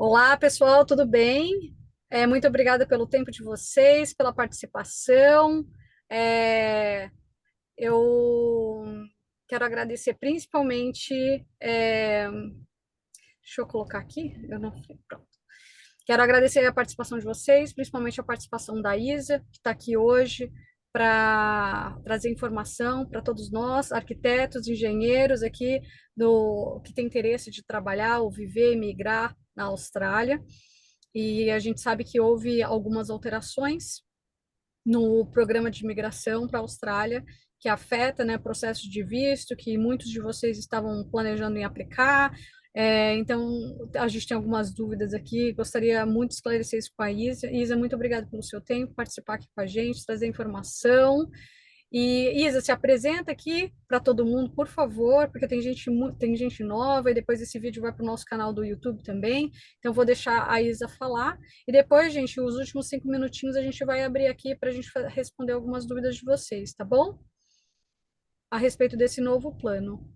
Olá, pessoal, tudo bem? Muito obrigada pelo tempo de vocês, pela participação. É, eu quero agradecer principalmente. Deixa eu colocar aqui, eu não. Pronto. Quero agradecer a participação de vocês, principalmente a participação da Isa, que está aqui hoje para trazer informação para todos nós, arquitetos, engenheiros aqui que tem interesse de trabalhar ou viver e migrar na Austrália. E a gente sabe que houve algumas alterações no programa de imigração para a Austrália, que afeta, né, o processo de visto, que muitos de vocês estavam planejando em aplicar. Então, a gente tem algumas dúvidas aqui. Gostaria muito de esclarecer isso com a Isa. Isa, muito obrigada pelo seu tempo, participar aqui com a gente, trazer informação. E Isa, se apresenta aqui para todo mundo, por favor, porque tem gente nova e depois esse vídeo vai para o nosso canal do YouTube também. Então, eu vou deixar a Isa falar. E depois, gente, os últimos 5 minutinhos a gente vai abrir aqui para a gente responder algumas dúvidas de vocês, tá bom? A respeito desse novo plano.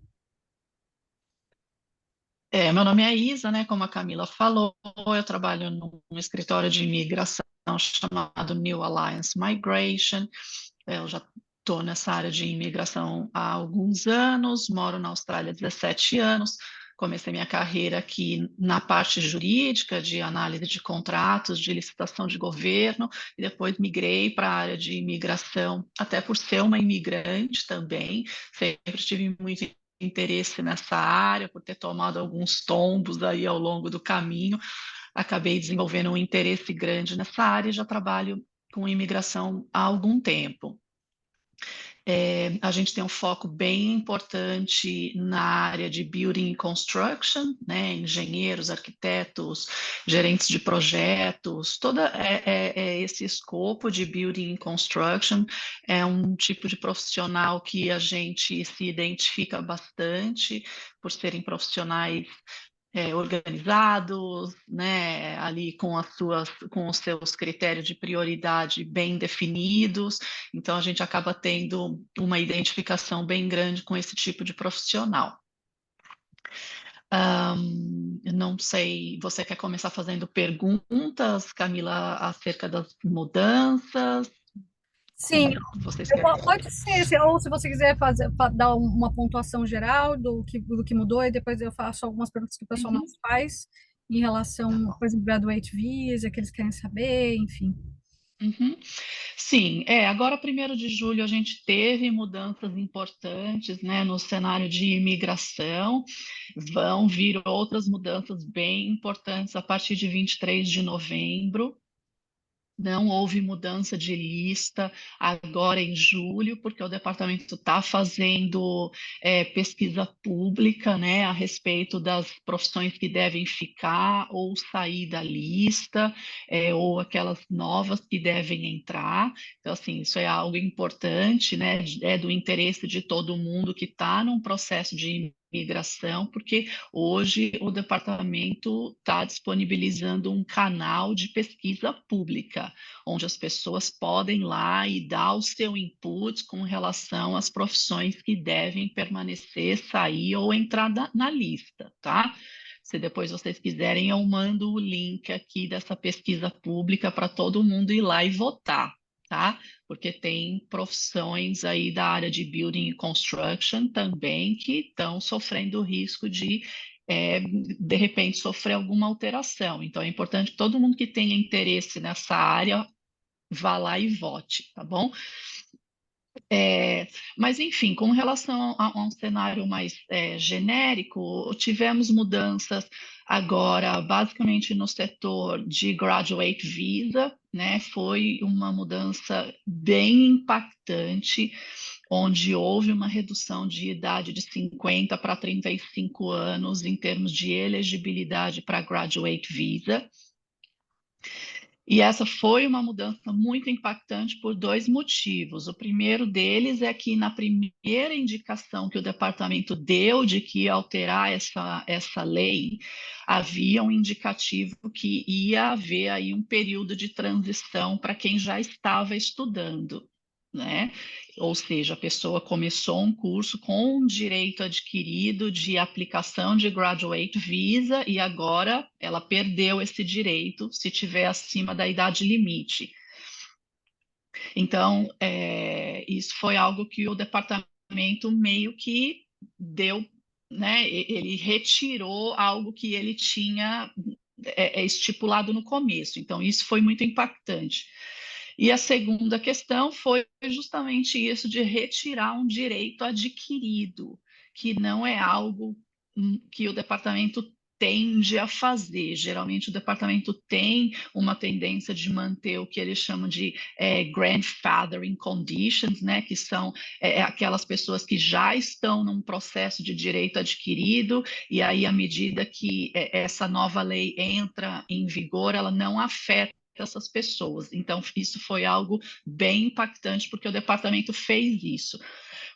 Meu nome é Isa, né? Como a Camila falou, eu trabalho num escritório de imigração chamado New Alliance Migration. Eu já estou nessa área de imigração há alguns anos, moro na Austrália há 17 anos. Comecei minha carreira aqui na parte jurídica, de análise de contratos, de licitação de governo, e depois migrei para a área de imigração, até por ser uma imigrante também. Sempre tive muito interesse nessa área, por ter tomado alguns tombos aí ao longo do caminho, acabei desenvolvendo um interesse grande nessa área e já trabalho com imigração há algum tempo. A gente tem um foco bem importante na área de building and construction, né? Engenheiros, arquitetos, gerentes de projetos, esse escopo de building and construction é um tipo de profissional que a gente se identifica bastante por serem profissionais organizados, né, ali com os seus critérios de prioridade bem definidos. Então a gente acaba tendo uma identificação bem grande com esse tipo de profissional. Não sei, você quer começar fazendo perguntas, Camila, acerca das mudanças? Sim, Como vocês querem? pode ser, ou se você quiser dar uma pontuação geral do que mudou, e depois eu faço algumas perguntas que o pessoal Uhum. mais faz em relação, por exemplo, graduate visa, que eles querem saber, enfim. Uhum. Sim, agora 1º de julho a gente teve mudanças importantes, né, no cenário de imigração, vão vir outras mudanças bem importantes a partir de 23 de novembro. Não houve mudança de lista agora em julho, porque o departamento está fazendo pesquisa pública, né, a respeito das profissões que devem ficar ou sair da lista, ou aquelas novas que devem entrar. Então, assim, isso é algo importante, né, é do interesse de todo mundo que está num processo de imigração, porque hoje o departamento está disponibilizando um canal de pesquisa pública, onde as pessoas podem ir lá e dar o seu input com relação às profissões que devem permanecer, sair ou entrar na lista, tá? Se depois vocês quiserem, eu mando o link aqui dessa pesquisa pública para todo mundo ir lá e votar, tá? Porque tem profissões aí da área de building e construction também que estão sofrendo o risco de repente, sofrer alguma alteração. Então, é importante que todo mundo que tenha interesse nessa área vá lá e vote, tá bom? Mas, enfim, com relação a um cenário mais genérico, tivemos mudanças agora, basicamente no setor de graduate visa, né? Foi uma mudança bem impactante, onde houve uma redução de idade de 50 para 35 anos em termos de elegibilidade para graduate visa. E essa foi uma mudança muito impactante por dois motivos. O primeiro deles é que, na primeira indicação que o departamento deu de que ia alterar essa lei, havia um indicativo que ia haver aí um período de transição para quem já estava estudando. né? Ou seja, a pessoa começou um curso com direito adquirido de aplicação de Graduate Visa e agora ela perdeu esse direito se tiver acima da idade limite. Então, isso foi algo que o departamento meio que deu, né? Ele retirou algo que ele tinha estipulado no começo. Então, isso foi muito impactante. E a segunda questão foi justamente isso de retirar um direito adquirido, que não é algo que o departamento tende a fazer. Geralmente o departamento tem uma tendência de manter o que eles chamam de grandfathering conditions, né, que são aquelas pessoas que já estão num processo de direito adquirido, e aí à medida que essa nova lei entra em vigor, ela não afeta essas pessoas. Então, isso foi algo bem impactante, porque o departamento fez isso.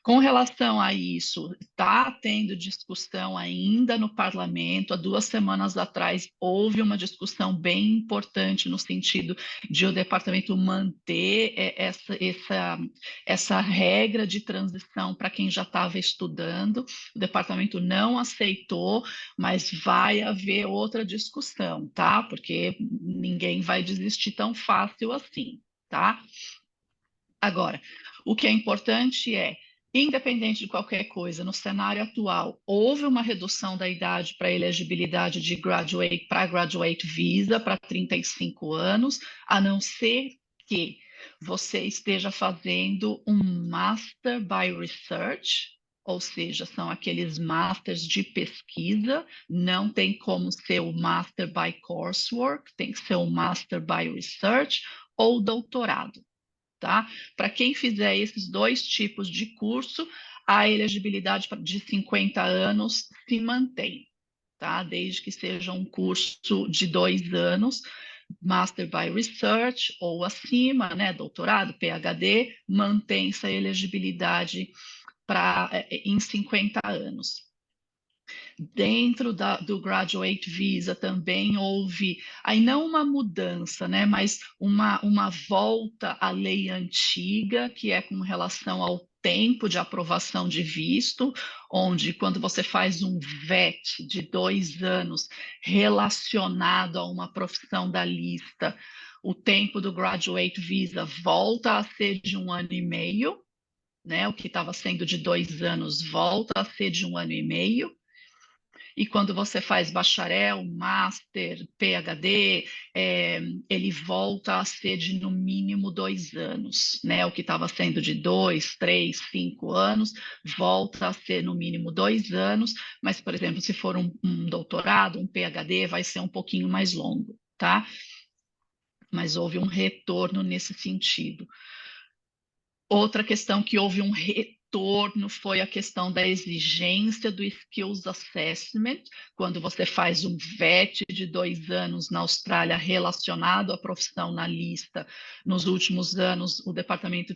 Com relação a isso, está tendo discussão ainda no parlamento. Há 2 semanas atrás houve uma discussão bem importante no sentido de o departamento manter essa regra de transição para quem já estava estudando. O departamento não aceitou, mas vai haver outra discussão, tá? Porque ninguém vai desistir tão fácil assim, tá? Agora, o que é importante é, independente de qualquer coisa, no cenário atual, houve uma redução da idade para elegibilidade de graduate para graduate visa para 35 anos, a não ser que você esteja fazendo um Master by Research, ou seja, são aqueles masters de pesquisa, não tem como ser o Master by Coursework, tem que ser o Master by Research ou doutorado. Tá? Para quem fizer esses 2 tipos de curso, a elegibilidade de 50 anos se mantém, tá? Desde que seja um curso de 2 anos, Master by Research ou acima, né? Doutorado, PhD, mantém-se a elegibilidade em 50 anos. Dentro do Graduate Visa também houve, aí não uma mudança, né, mas uma volta à lei antiga, que é com relação ao tempo de aprovação de visto, onde quando você faz um VET de 2 anos relacionado a uma profissão da lista, o tempo do Graduate Visa volta a ser de 1 ano e meio, né, o que estava sendo de 2 anos volta a ser de 1 ano e meio. E quando você faz bacharel, master, PhD, ele volta a ser de no mínimo 2 anos, né? O que estava sendo de 2, 3, 5 anos, volta a ser no mínimo 2 anos, mas, por exemplo, se for um doutorado, um PhD, vai ser um pouquinho mais longo, tá? Mas houve um retorno nesse sentido. Outra questão que houve um retorno foi a questão da exigência do Skills Assessment, quando você faz um VET de 2 anos na Austrália relacionado à profissão na lista. Nos últimos anos, o departamento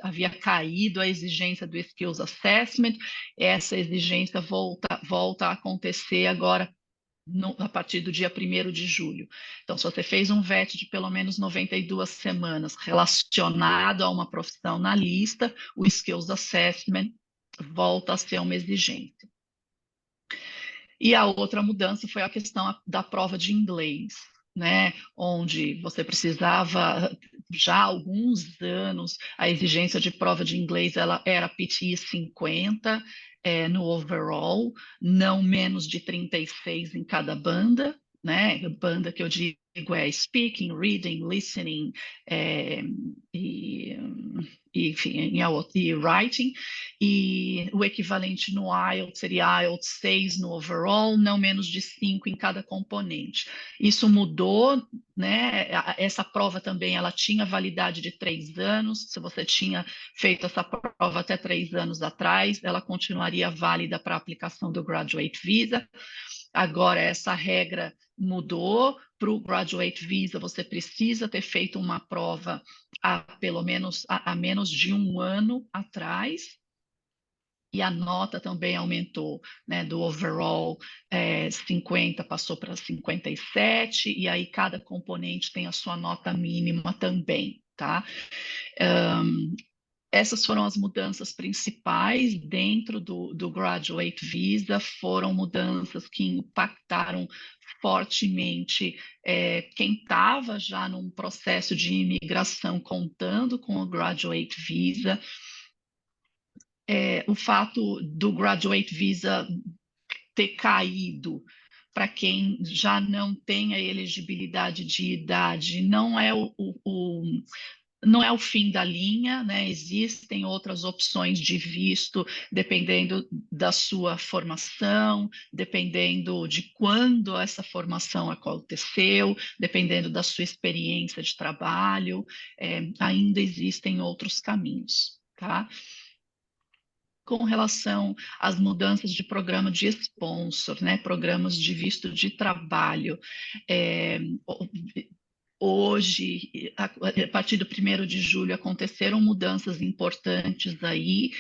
havia caído a exigência do Skills Assessment, essa exigência volta a acontecer agora a partir do dia 1º de julho. Então, se você fez um VET de pelo menos 92 semanas relacionado a uma profissão na lista, o Skills Assessment volta a ser uma exigência. E a outra mudança foi a questão da prova de inglês, né? Onde você precisava, já há alguns anos, a exigência de prova de inglês ela era PTE 50 no overall, não menos de 36 em cada banda, né? Banda que eu digo é speaking, reading, listening enfim, e writing, e o equivalente no IELTS seria IELTS 6 no overall, não menos de 5 em cada componente. Isso mudou, né? Essa prova também ela tinha validade de 3 anos, se você tinha feito essa prova até 3 anos atrás, ela continuaria válida para a aplicação do Graduate Visa. Agora, essa regra mudou. Para o Graduate Visa, você precisa ter feito uma prova pelo menos há menos de 1 ano atrás, e a nota também aumentou, né, do overall 50 passou para 57, e aí cada componente tem a sua nota mínima também, tá? Essas foram as mudanças principais dentro do Graduate Visa, foram mudanças que impactaram fortemente quem estava já num processo de imigração contando com o Graduate Visa. O fato do Graduate Visa ter caído para quem já não tem a elegibilidade de idade não é não é o fim da linha, né? Existem outras opções de visto, dependendo da sua formação, dependendo de quando essa formação aconteceu, dependendo da sua experiência de trabalho, ainda existem outros caminhos, tá? Com relação às mudanças de programa de sponsor, né? Programas de visto de trabalho, hoje, a partir do 1º de julho, aconteceram mudanças importantes aí.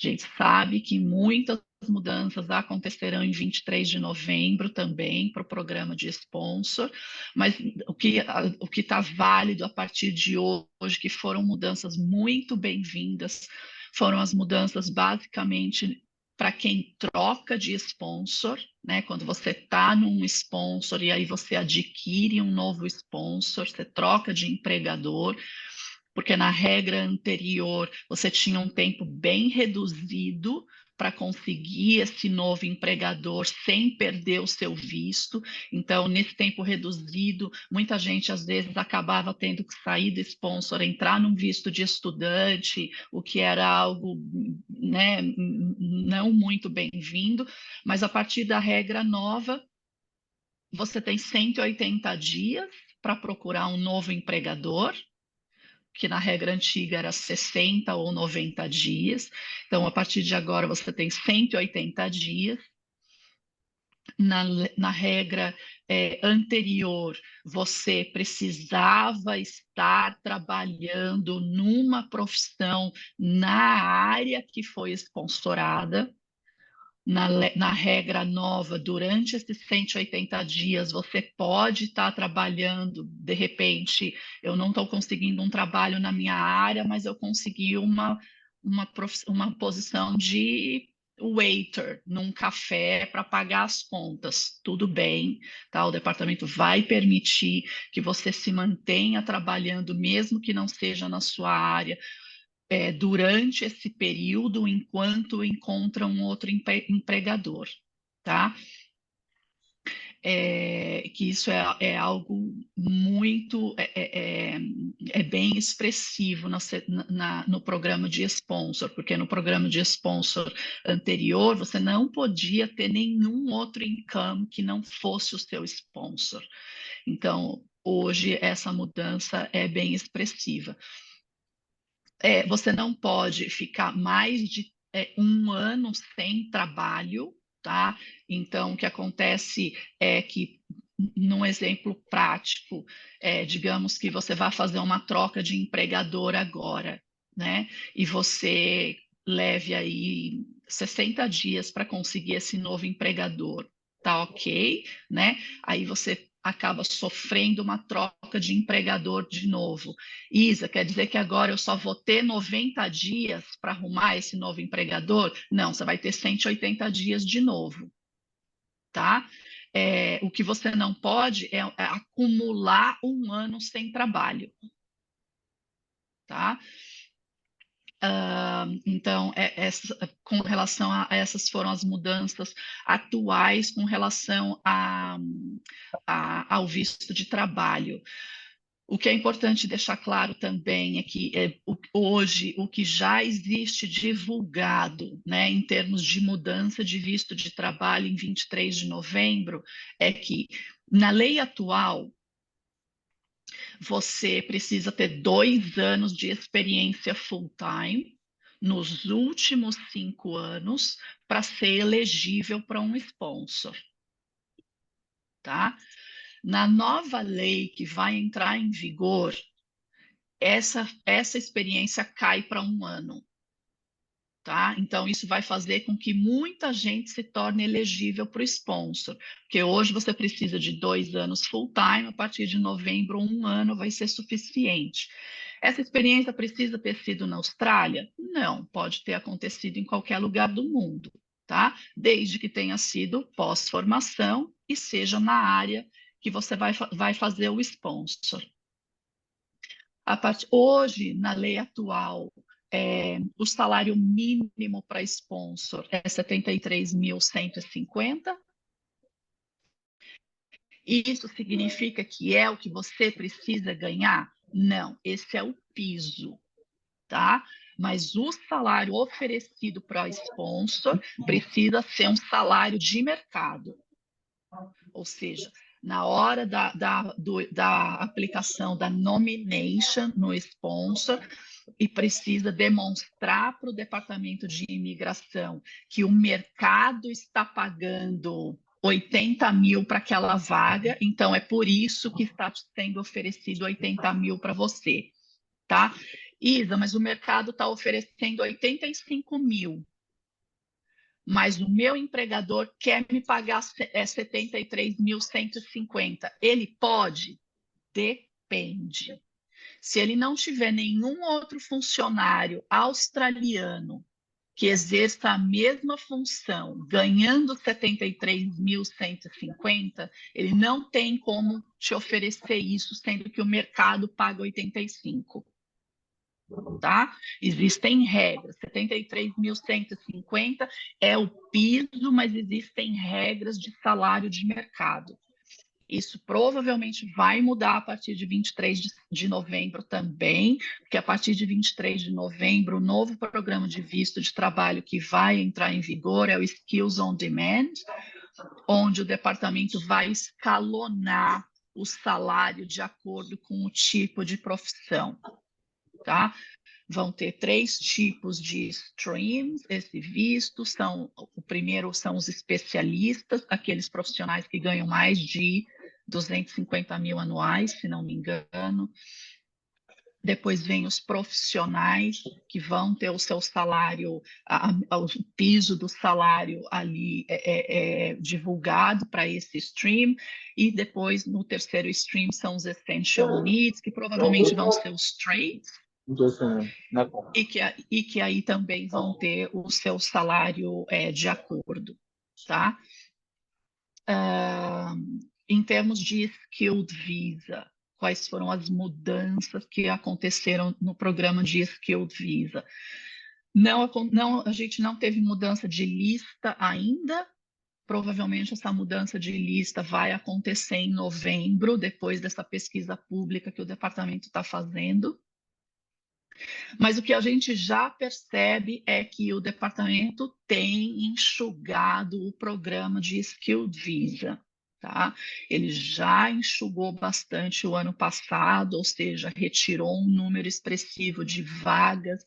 A gente sabe que muitas mudanças acontecerão em 23 de novembro também para o programa de sponsor, mas o que está válido a partir de hoje, que foram mudanças muito bem-vindas, foram as mudanças basicamente para quem troca de sponsor, né? Quando você está num sponsor e aí você adquire um novo sponsor, você troca de empregador, porque na regra anterior você tinha um tempo bem reduzido para conseguir esse novo empregador sem perder o seu visto. Então, nesse tempo reduzido, muita gente às vezes acabava tendo que sair do sponsor, entrar num visto de estudante, o que era algo, né, não muito bem-vindo, mas a partir da regra nova, você tem 180 dias para procurar um novo empregador, que na regra antiga era 60 ou 90 dias. Então, a partir de agora, você tem 180 dias. Na regra anterior, você precisava estar trabalhando numa profissão na área que foi sponsorada. Na regra nova, durante esses 180 dias, você pode estar trabalhando, de repente, eu não estou conseguindo um trabalho na minha área, mas eu consegui uma posição de waiter num café para pagar as contas. Tudo bem, tá? O departamento vai permitir que você se mantenha trabalhando, mesmo que não seja na sua área, durante esse período, enquanto encontra um outro empregador, tá? Que isso é algo muito, bem expressivo no programa de sponsor, porque no programa de sponsor anterior, você não podia ter nenhum outro income que não fosse o seu sponsor. Então, hoje, essa mudança é bem expressiva. Você não pode ficar mais de 1 ano sem trabalho, tá? Então, o que acontece é que, num exemplo prático, digamos que você vai fazer uma troca de empregador agora, né? E você leve aí 60 dias para conseguir esse novo empregador, tá ok, né? Aí você acaba sofrendo uma troca de empregador de novo. Isa, quer dizer que agora eu só vou ter 90 dias para arrumar esse novo empregador? Não, você vai ter 180 dias de novo, tá? O que você não pode é acumular 1 ano sem trabalho, tá? Então, com relação a essas foram as mudanças atuais com relação ao visto de trabalho. O que é importante deixar claro também é que hoje o que já existe divulgado, né, em termos de mudança de visto de trabalho em 23 de novembro, é que na lei atual você precisa ter 2 anos de experiência full-time nos últimos 5 anos para ser elegível para um sponsor, tá? Na nova lei que vai entrar em vigor, essa experiência cai para 1 ano, tá? Então, isso vai fazer com que muita gente se torne elegível para o sponsor, porque hoje você precisa de 2 anos full-time, a partir de novembro, 1 ano vai ser suficiente. Essa experiência precisa ter sido na Austrália? Não, pode ter acontecido em qualquer lugar do mundo, tá? Desde que tenha sido pós-formação e seja na área que você vai fazer o sponsor. Hoje, na lei atual, o salário mínimo para sponsor é 73.150. Isso significa que é o que você precisa ganhar? Não, esse é o piso, tá? Mas o salário oferecido para sponsor precisa ser um salário de mercado. Ou seja, na hora da aplicação da nomination no sponsor, e precisa demonstrar para o Departamento de Imigração que o mercado está pagando 80 mil para aquela vaga, então é por isso que está sendo oferecido 80 mil para você, tá? Isa, mas o mercado está oferecendo 85 mil, mas o meu empregador quer me pagar 73.150. Ele pode? Depende. Se ele não tiver nenhum outro funcionário australiano que exerça a mesma função, ganhando 73.150, ele não tem como te oferecer isso, sendo que o mercado paga 85. Tá? Existem regras, 73.150 é o piso, mas existem regras de salário de mercado. Isso provavelmente vai mudar a partir de 23 de novembro também, porque a partir de 23 de novembro, o novo programa de visto de trabalho que vai entrar em vigor é o Skills on Demand, onde o departamento vai escalonar o salário de acordo com o tipo de profissão, tá? Vão ter 3 tipos de streams, esse visto, o primeiro são os especialistas, aqueles profissionais que ganham mais de 250 mil anuais, se não me engano. Depois vem os profissionais, que vão ter o seu salário, o piso do salário ali divulgado para esse stream. E depois, no terceiro stream, são os essential needs, que provavelmente vão ser os trades, e que aí também vão ter o seu salário de acordo, tá? Em termos de Skilled Visa, quais foram as mudanças que aconteceram no programa de Skilled Visa? A gente não teve mudança de lista ainda. Provavelmente essa mudança de lista vai acontecer em novembro, depois dessa pesquisa pública que o departamento está fazendo. Mas o que a gente já percebe é que o departamento tem enxugado o programa de Skilled Visa, tá? Ele já enxugou bastante o ano passado, ou seja, retirou um número expressivo de vagas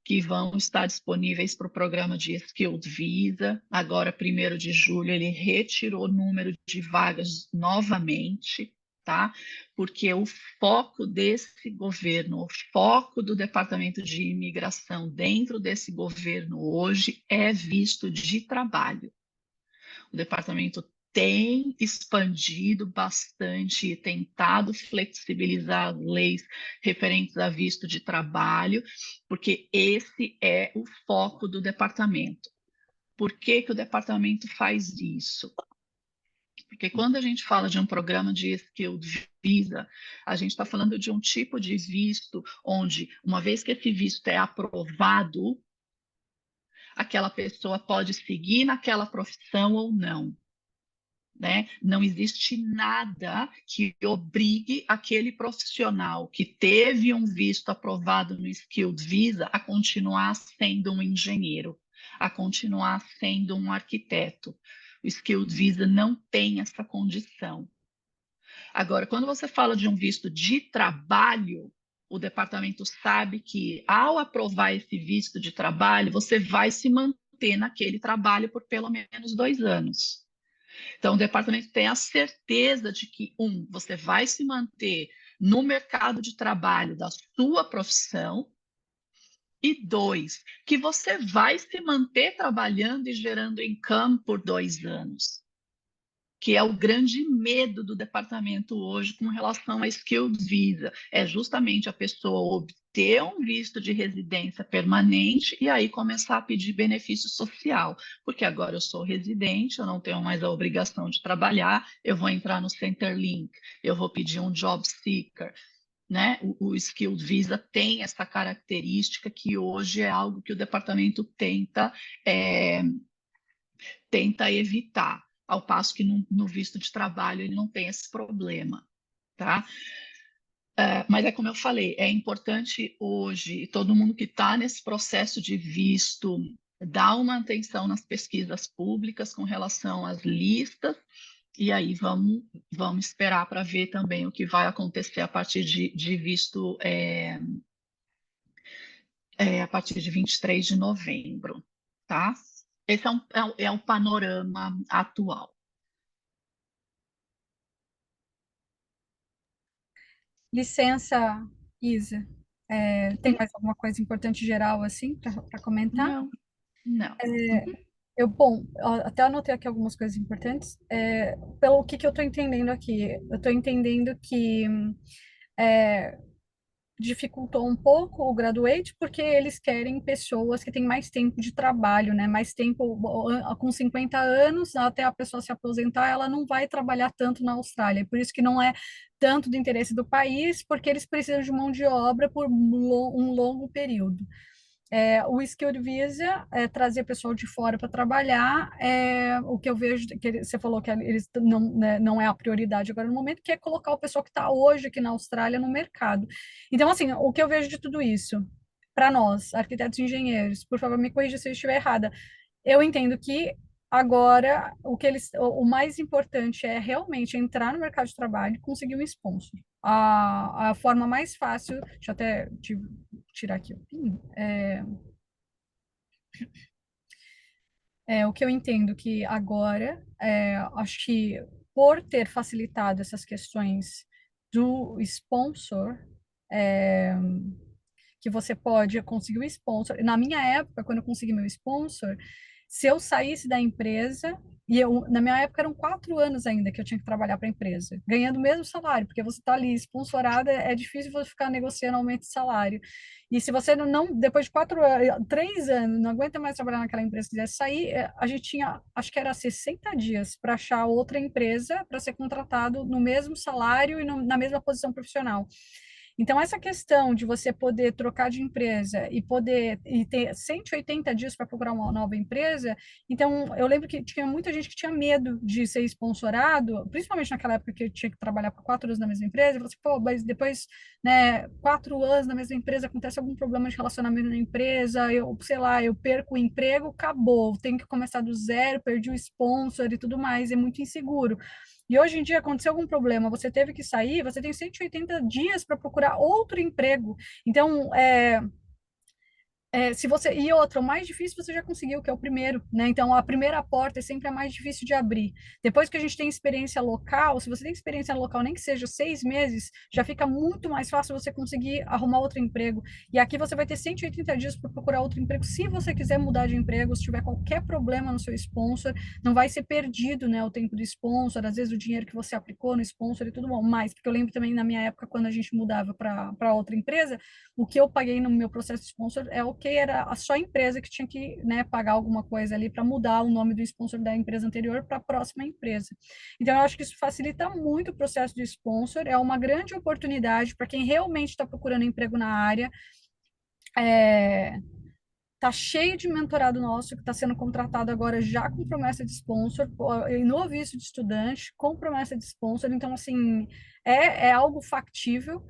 que vão estar disponíveis para o programa de Skilled Visa. Agora, 1º de julho, ele retirou o número de vagas novamente, tá? Porque o foco desse governo, o foco do Departamento de Imigração dentro desse governo hoje é visto de trabalho. O departamento tem expandido bastante e tentado flexibilizar as leis referentes a visto de trabalho, porque esse é o foco do departamento. Por que que o departamento faz isso? Porque quando a gente fala de um programa de Skilled Visa, a gente está falando de um tipo de visto onde, uma vez que esse visto é aprovado, aquela pessoa pode seguir naquela profissão ou não. Né? Não existe nada que obrigue aquele profissional que teve um visto aprovado no Skilled Visa a continuar sendo um engenheiro, a continuar sendo um arquiteto. O Skilled Visa não tem essa condição. Agora, quando você fala de um visto de trabalho, o departamento sabe que, ao aprovar esse visto de trabalho, você vai se manter naquele trabalho por pelo menos 2 anos. Então, o departamento tem a certeza de que, você vai se manter no mercado de trabalho da sua profissão, e 2, que você vai se manter trabalhando e gerando income por 2 anos. que é o grande medo do departamento hoje com relação à Skilled Visa, é justamente a pessoa obter um visto de residência permanente e aí começar a pedir benefício social, porque agora eu sou residente, eu não tenho mais a obrigação de trabalhar, eu vou entrar no Centerlink, eu vou pedir um job seeker, né? O Skilled Visa tem essa característica que hoje é algo que o departamento tenta evitar, ao passo que no visto de trabalho ele não tem esse problema, tá? Mas é como eu falei, é importante hoje, todo mundo que está nesse processo de visto, dar uma atenção nas pesquisas públicas com relação às listas, e aí vamos esperar para ver também o que vai acontecer a partir de visto a partir de 23 de novembro, tá? Esse é um panorama atual. Licença, Isa. Tem mais alguma coisa importante geral assim para comentar? Não, não. Uhum. Até anotei aqui algumas coisas importantes. Pelo que eu estou entendendo aqui, eu estou entendendo que é, dificultou um pouco o graduate, porque eles querem pessoas que têm mais tempo de trabalho, né? Mais tempo, com 50 anos, até a pessoa se aposentar, ela não vai trabalhar tanto na Austrália. Por isso que não é tanto do interesse do país, porque eles precisam de mão de obra por um longo período. O Skilled Visa é trazer pessoal de fora para trabalhar, o que eu vejo, você falou que eles não, né, não é a prioridade agora no momento, que é colocar o pessoal que está hoje aqui na Austrália no mercado. Então, assim, o que eu vejo de tudo isso, para nós, arquitetos e engenheiros, por favor, me corrija se eu estiver errada, eu entendo que agora o mais importante é realmente entrar no mercado de trabalho e conseguir um sponsor. A forma mais fácil, deixa eu até tirar aqui o PIN, o que eu entendo que agora, acho que por ter facilitado essas questões do sponsor, é, que você pode conseguir o sponsor. Na minha época, quando eu consegui meu sponsor, se eu saísse da empresa, na minha época eram 4 anos ainda que eu tinha que trabalhar para a empresa, ganhando o mesmo salário, porque você está ali sponsorada, é difícil você ficar negociando aumento de salário. E se você depois de 4 anos, 3 anos, não aguenta mais trabalhar naquela empresa, quisesse sair, a gente tinha, acho que era 60 dias para achar outra empresa para ser contratado no mesmo salário e na mesma posição profissional. Então, essa questão de você poder trocar de empresa e ter 180 dias para procurar uma nova empresa, então eu lembro que tinha muita gente que tinha medo de ser sponsorado, principalmente naquela época que eu tinha que trabalhar por 4 anos na mesma empresa, e falou assim, pô, mas depois, né, 4 anos na mesma empresa, acontece algum problema de relacionamento na empresa, sei lá, eu perco o emprego, acabou, tenho que começar do zero, perdi o sponsor e tudo mais, é muito inseguro. E hoje em dia, aconteceu algum problema, você teve que sair, você tem 180 dias para procurar outro emprego. Então, se você e outra, o mais difícil você já conseguiu, que é o primeiro, né? Então a primeira porta é sempre a mais difícil de abrir. Depois que a gente tem experiência local, se você tem experiência local, nem que seja 6 meses, já fica muito mais fácil você conseguir arrumar outro emprego. E aqui você vai ter 180 dias para procurar outro emprego. Se você quiser mudar de emprego, se tiver qualquer problema no seu sponsor, não vai ser perdido, né? O tempo do sponsor, às vezes o dinheiro que você aplicou no sponsor e tudo bom. Mas, porque eu lembro também na minha época, quando a gente mudava para outra empresa, o que eu paguei no meu processo de sponsor é o que era só a empresa que tinha que, né, pagar alguma coisa ali para mudar o nome do sponsor da empresa anterior para a próxima empresa. Então, eu acho que isso facilita muito o processo de sponsor, é uma grande oportunidade para quem realmente está procurando emprego na área. Tá cheio de mentorado nosso que está sendo contratado agora já com promessa de sponsor, e no visto de estudante, com promessa de sponsor. Então, assim, é algo factível.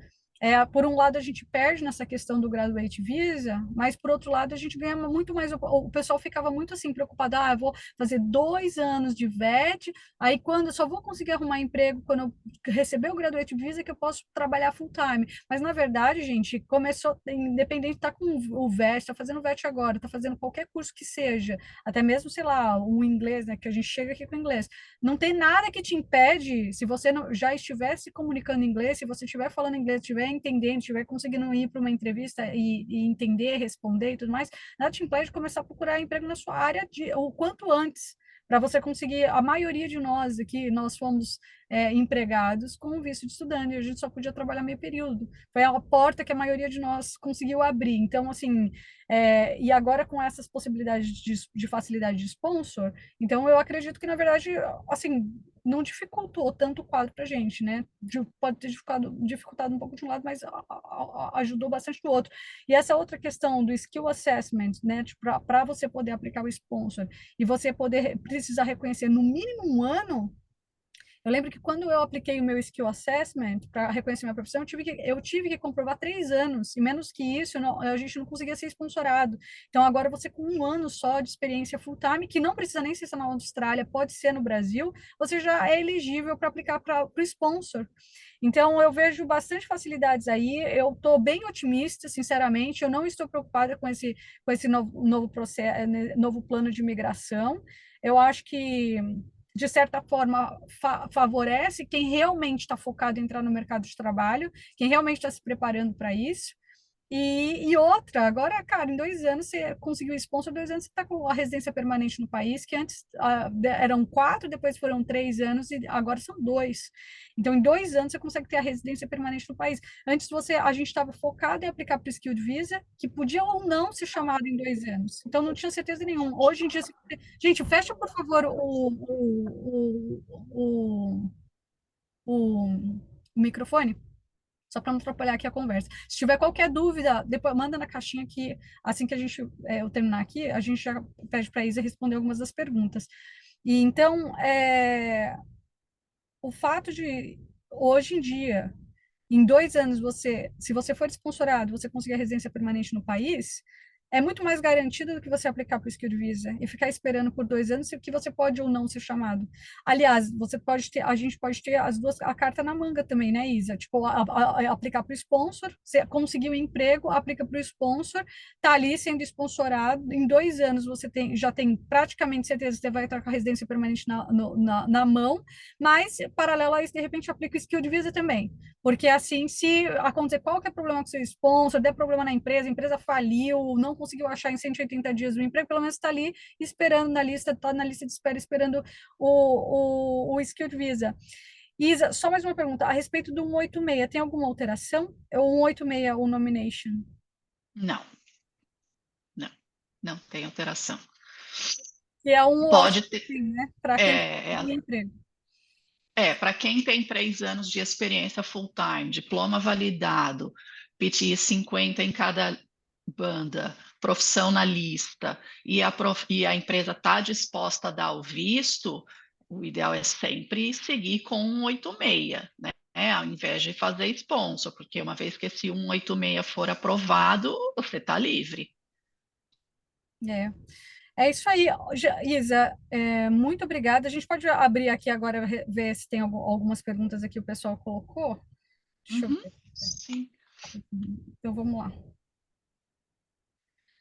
Por um lado, a gente perde nessa questão do Graduate Visa, mas por outro lado, a gente ganha muito mais. O pessoal ficava muito assim, preocupado: eu vou fazer 2 anos de VET, aí quando eu só vou conseguir arrumar emprego quando eu receber o Graduate Visa, que eu posso trabalhar full time. Mas na verdade, gente, começou, independente, tá com o VET, tá fazendo VET agora, tá fazendo qualquer curso que seja, até mesmo, sei lá, o inglês, né, que a gente chega aqui com inglês. Não tem nada que te impede, se você já estiver se comunicando em inglês, se você estiver falando inglês, estiver entendendo, estiver conseguindo ir para uma entrevista e entender, responder e tudo mais, nada te impede de começar a procurar emprego na sua área o quanto antes, para você conseguir, a maioria de nós aqui, nós fomos empregados com o visto de estudante, a gente só podia trabalhar meio período. Foi a porta que a maioria de nós conseguiu abrir. Então, assim, e agora com essas possibilidades de facilidade de sponsor, então eu acredito que, na verdade, assim, não dificultou tanto o quadro para a gente, né? Pode ter dificultado um pouco de um lado, mas ajudou bastante do outro. E essa outra questão do skill assessment, né? Para você poder aplicar o sponsor e você poder precisar reconhecer no mínimo um ano. Eu lembro que quando eu apliquei o meu Skill Assessment para reconhecer minha profissão, eu tive que comprovar 3 anos, e menos que isso, a gente não conseguia ser sponsorado. Então, agora você com um ano só de experiência full-time, que não precisa nem ser na Austrália, pode ser no Brasil, você já é elegível para aplicar para o sponsor. Então, eu vejo bastante facilidades aí, eu estou bem otimista, sinceramente, eu não estou preocupada com esse novo processo, novo plano de imigração. Eu acho que de certa forma, favorece quem realmente está focado em entrar no mercado de trabalho, quem realmente está se preparando para isso. E outra, agora, cara, em 2 anos você conseguiu sponsor, 2 anos você está com a residência permanente no país, que antes eram 4, depois foram 3 anos e agora são 2. Então, em 2 anos você consegue ter a residência permanente no país. Antes a gente estava focado em aplicar para o Skilled Visa, que podia ou não ser chamado em 2 anos. Então, não tinha certeza nenhuma. Hoje em dia, gente, fecha, por favor, o microfone só para não atrapalhar aqui a conversa. Se tiver qualquer dúvida, depois manda na caixinha que assim que eu terminar aqui, a gente já pede para a Isa responder algumas das perguntas. E então, o fato de hoje em dia, em 2 anos, se você for sponsorado, você conseguir a residência permanente no país, é muito mais garantido do que você aplicar para o Skilled Visa e ficar esperando por 2 anos que você pode ou não ser chamado. Aliás, a gente pode ter a carta na manga também, né, Isa? Tipo, aplicar para o sponsor, você conseguiu um emprego, aplica para o sponsor, tá ali sendo sponsorado, em 2 anos já tem praticamente certeza que você vai estar com a residência permanente na mão, mas, paralelo a isso, de repente, aplica o Skilled Visa também. Porque assim, se acontecer qualquer problema com o seu sponsor, der problema na empresa, a empresa faliu, não conseguiu achar em 180 dias o emprego, pelo menos está ali esperando na lista, está na lista de espera esperando o Skilled Visa. Isa, só mais uma pergunta, a respeito do 186, tem alguma alteração? É o 186, o nomination? Não, não, não tem alteração. Que é um Pode ótimo, ter, né, para quem é, tem emprego. para quem tem 3 anos de experiência full-time, diploma validado, PTI 50 em cada banda, profissão na lista, e a empresa está disposta a dar o visto, o ideal é sempre seguir com 186, né? Ao invés de fazer sponsor, porque uma vez que esse 186 for aprovado, você está livre. É. É isso aí, Isa. Muito obrigada. A gente pode abrir aqui agora, ver se tem algumas perguntas aqui que o pessoal colocou. Deixa eu Uhum, ver. sim. Então vamos lá.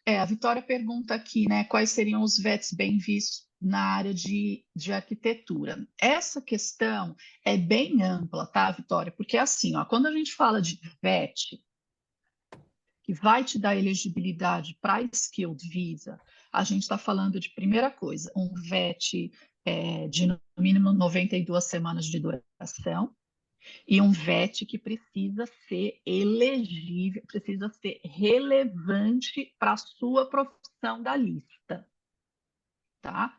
A Vitória pergunta aqui, né, quais seriam os VETs bem vistos na área de arquitetura. Essa questão é bem ampla, tá, Vitória? Porque assim, ó, quando a gente fala de VET, que vai te dar elegibilidade para Skilled Visa, a gente está falando de, primeira coisa, um VET de no mínimo 92 semanas de duração, e um VET que precisa ser elegível, precisa ser relevante para a sua profissão da lista, tá?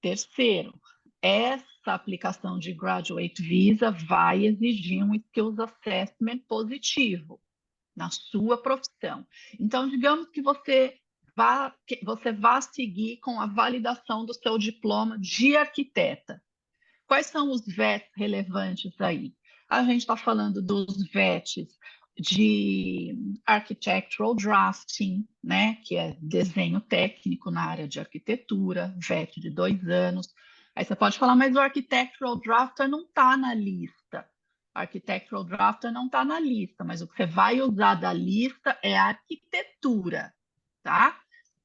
Terceiro, essa aplicação de Graduate Visa vai exigir um Skills Assessment positivo na sua profissão. Então, digamos que você vá seguir com a validação do seu diploma de arquiteta. Quais são os VETs relevantes aí? A gente está falando dos VETs de Architectural Drafting, né, que é desenho técnico na área de arquitetura, VET de 2 anos. Aí você pode falar, mas o Architectural Drafter não está na lista. Architectural Drafter não está na lista, mas o que você vai usar da lista é a arquitetura, tá?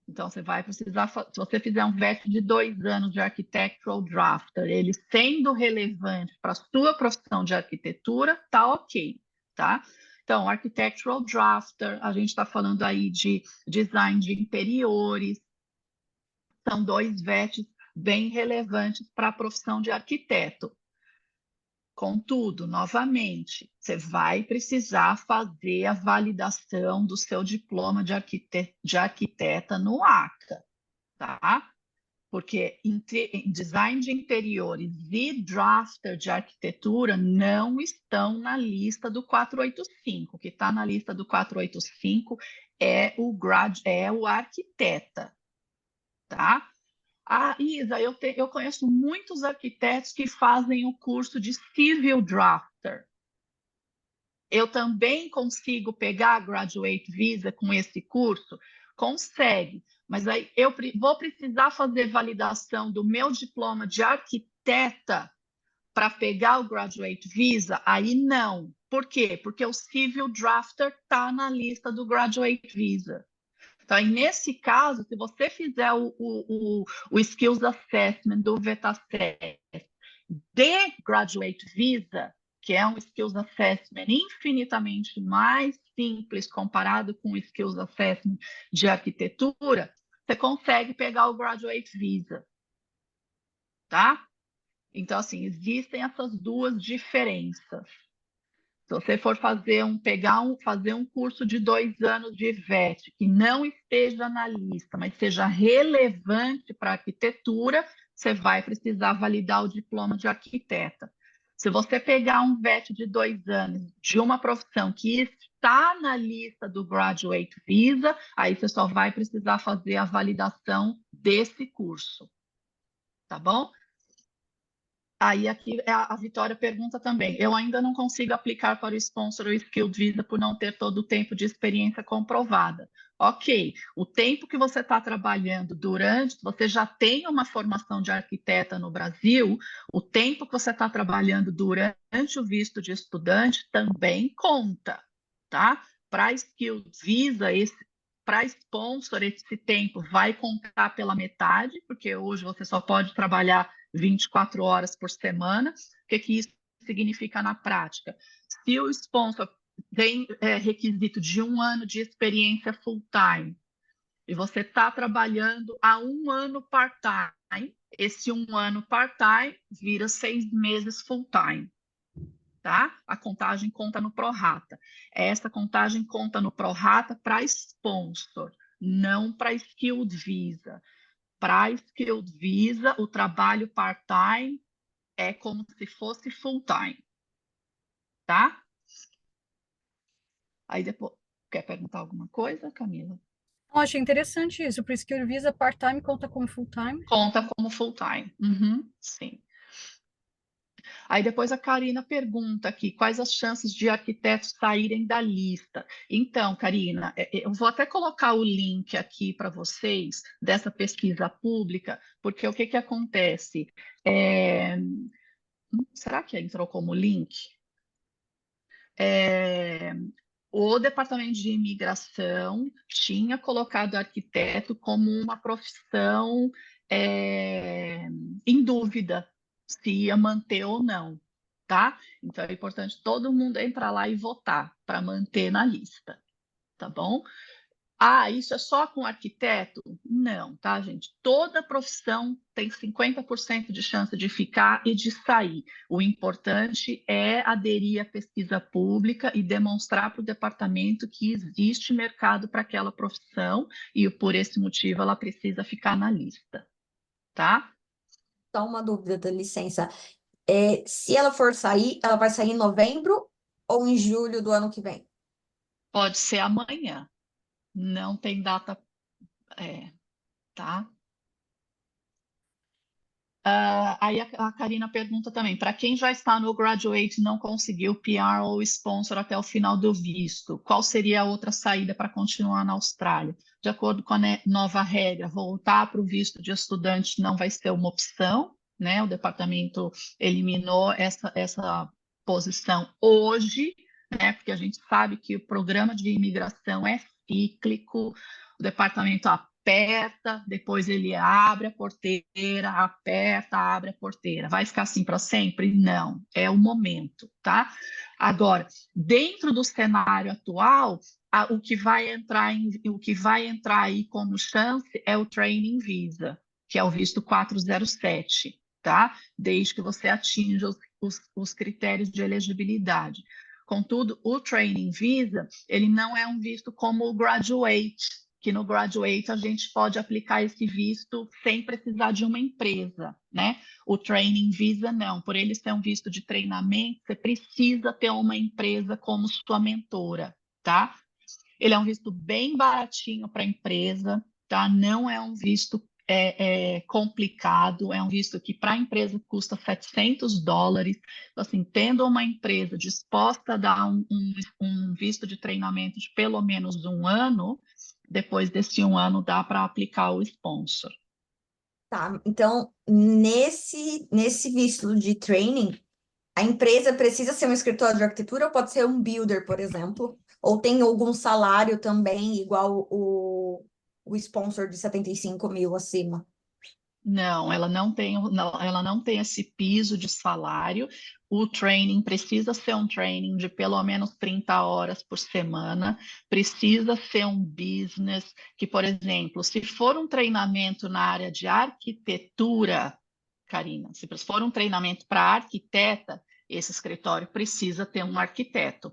Então, você vai precisar, se você fizer um VET de 2 anos de Architectural Drafter, ele sendo relevante para a sua profissão de arquitetura, tá ok, tá? Então, Architectural Drafter, a gente está falando aí de design de interiores, são 2 VETs bem relevantes para a profissão de arquiteto. Contudo, novamente, você vai precisar fazer a validação do seu diploma de arquiteta no ACA, tá? Porque design de interiores e drafter de arquitetura não estão na lista do 485. O que está na lista do 485 é o arquiteta, tá? Ah, Isa, eu conheço muitos arquitetos que fazem o curso de Civil Drafter. Eu também consigo pegar a Graduate Visa com esse curso? Consegue, mas aí eu vou precisar fazer validação do meu diploma de arquiteta para pegar o Graduate Visa? Aí não. Por quê? Porque o Civil Drafter está na lista do Graduate Visa. Então, aí, nesse caso, se você fizer o Skills Assessment do VETACES de Graduate Visa, que é um Skills Assessment infinitamente mais simples comparado com o Skills Assessment de arquitetura, você consegue pegar o Graduate Visa, tá? Então, assim, existem essas duas diferenças. Se você for fazer fazer um curso de 2 anos de VET, que não esteja na lista, mas seja relevante para a arquitetura, você vai precisar validar o diploma de arquiteta. Se você pegar um VET de 2 anos de uma profissão que está na lista do Graduate Visa, aí você só vai precisar fazer a validação desse curso. Tá bom? Aí aqui a Vitória pergunta também, eu ainda não consigo aplicar para o Sponsor ou Skilled Visa por não ter todo o tempo de experiência comprovada. Ok, o tempo que você está trabalhando você já tem uma formação de arquiteta no Brasil, o tempo que você está trabalhando durante o visto de estudante também conta, tá? Para Skilled Visa, para sponsor, esse tempo vai contar pela metade, porque hoje você só pode trabalhar 24 horas por semana. O que isso significa na prática? Se o sponsor tem requisito de 1 ano de experiência full-time e você está trabalhando há 1 ano part-time, esse 1 ano part-time vira 6 meses full-time. Tá? A contagem conta no prorata. Essa contagem conta no prorata para sponsor, não para skilled visa. Para skilled visa, o trabalho part-time é como se fosse full-time, tá? Aí depois, quer perguntar alguma coisa, Camila? Eu achei interessante isso, por isso que o Visa part-time conta como full-time. Conta como full-time, sim. Aí depois a Karina pergunta aqui, quais as chances de arquitetos saírem da lista? Então, Karina, eu vou até colocar o link aqui para vocês dessa pesquisa pública, porque o que que acontece? Será que entrou como link? O Departamento de Imigração tinha colocado arquiteto como uma profissão em dúvida se ia manter ou não, tá? Então é importante todo mundo entrar lá e votar para manter na lista, tá bom? Ah, isso é só com arquiteto? Não, tá, gente? Toda profissão tem 50% de chance de ficar e de sair. O importante é aderir à pesquisa pública e demonstrar para o departamento que existe mercado para aquela profissão e por esse motivo ela precisa ficar na lista, tá? Só uma dúvida, da licença. Se ela for sair, ela vai sair em novembro ou em julho do ano que vem? Pode ser amanhã, não tem data, tá? Aí a Karina pergunta também, para quem já está no Graduate e não conseguiu PR ou sponsor até o final do visto, qual seria a outra saída para continuar na Austrália? De acordo com a nova regra, voltar para o visto de estudante não vai ser uma opção, né? O departamento eliminou essa posição hoje, né? Porque a gente sabe que o programa de imigração é cíclico, o departamento aperta, depois ele abre a porteira, aperta, abre a porteira. Vai ficar assim para sempre? Não, é o momento, tá? Agora, dentro do cenário atual, o que vai entrar aí como chance é o Training Visa, que é o visto 407, tá? Desde que você atinja os critérios de elegibilidade. Contudo, o Training Visa, ele não é um visto como o Graduate, que no Graduate a gente pode aplicar esse visto sem precisar de uma empresa, né? O Training Visa não, por ele ser um visto de treinamento, você precisa ter uma empresa como sua mentora, tá? Ele é um visto bem baratinho para a empresa, tá? Não é um visto complicado, é um visto que para a empresa custa $700. Então, assim, tendo uma empresa disposta a dar um visto de treinamento de pelo menos 1 ano, depois desse 1 ano dá para aplicar o sponsor. Tá, então, nesse visto de training, a empresa precisa ser um escritório de arquitetura ou pode ser um builder, por exemplo? Ou tem algum salário também, igual o sponsor de 75 mil acima? Não, ela não tem esse piso de salário. O training precisa ser um training de pelo menos 30 horas por semana, precisa ser um business que, por exemplo, se for um treinamento na área de arquitetura, Karina, se for um treinamento para arquiteta, esse escritório precisa ter um arquiteto.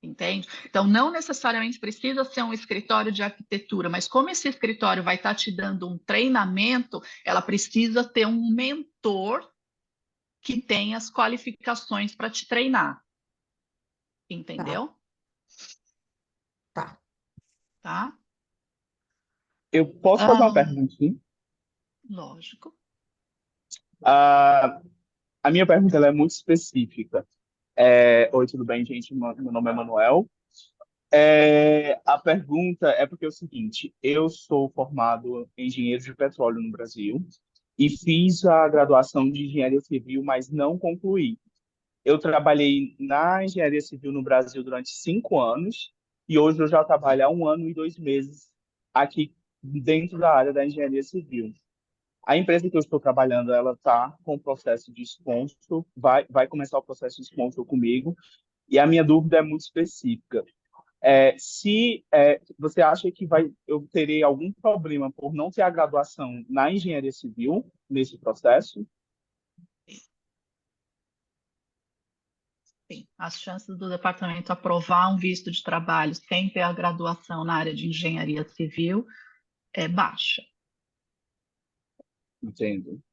Entende? Então, não necessariamente precisa ser um escritório de arquitetura, mas como esse escritório vai estar te dando um treinamento, ela precisa ter um mentor que tenha as qualificações para te treinar. Entendeu? Tá. Tá? Eu posso fazer uma pergunta, sim? Lógico. A minha pergunta ela é muito específica. Oi, tudo bem, gente? Meu nome é Manuel. A pergunta é porque é o seguinte: eu sou formado em engenheiro de petróleo no Brasil e fiz a graduação de engenharia civil, mas não concluí. Eu trabalhei na engenharia civil no Brasil durante 5 anos e hoje eu já trabalho há 1 ano e 2 meses aqui dentro da área da engenharia civil. A empresa que eu estou trabalhando, ela está com o processo de sponsor, vai começar o processo de sponsor comigo, e a minha dúvida é muito específica. Se você acha que eu terei algum problema por não ter a graduação na engenharia civil nesse processo? Sim, as chances do departamento aprovar um visto de trabalho sem ter a graduação na área de engenharia civil é baixa. Entendo.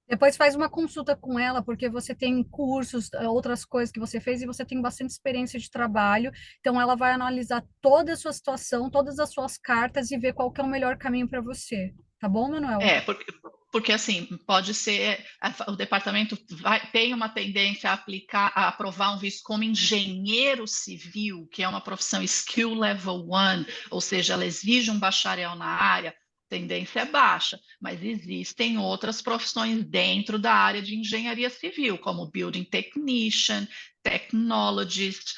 Depois faz uma consulta com ela, porque você tem cursos, outras coisas que você fez e você tem bastante experiência de trabalho. Então, ela vai analisar toda a sua situação, todas as suas cartas e ver qual que é o melhor caminho para você. Tá bom, Manuel? Porque assim, pode ser, o departamento tem uma tendência a aprovar um visto como engenheiro civil, que é uma profissão Skill Level 1, ou seja, ela exige um bacharel na área, tendência é baixa, mas existem outras profissões dentro da área de engenharia civil, como Building Technician, Technologist,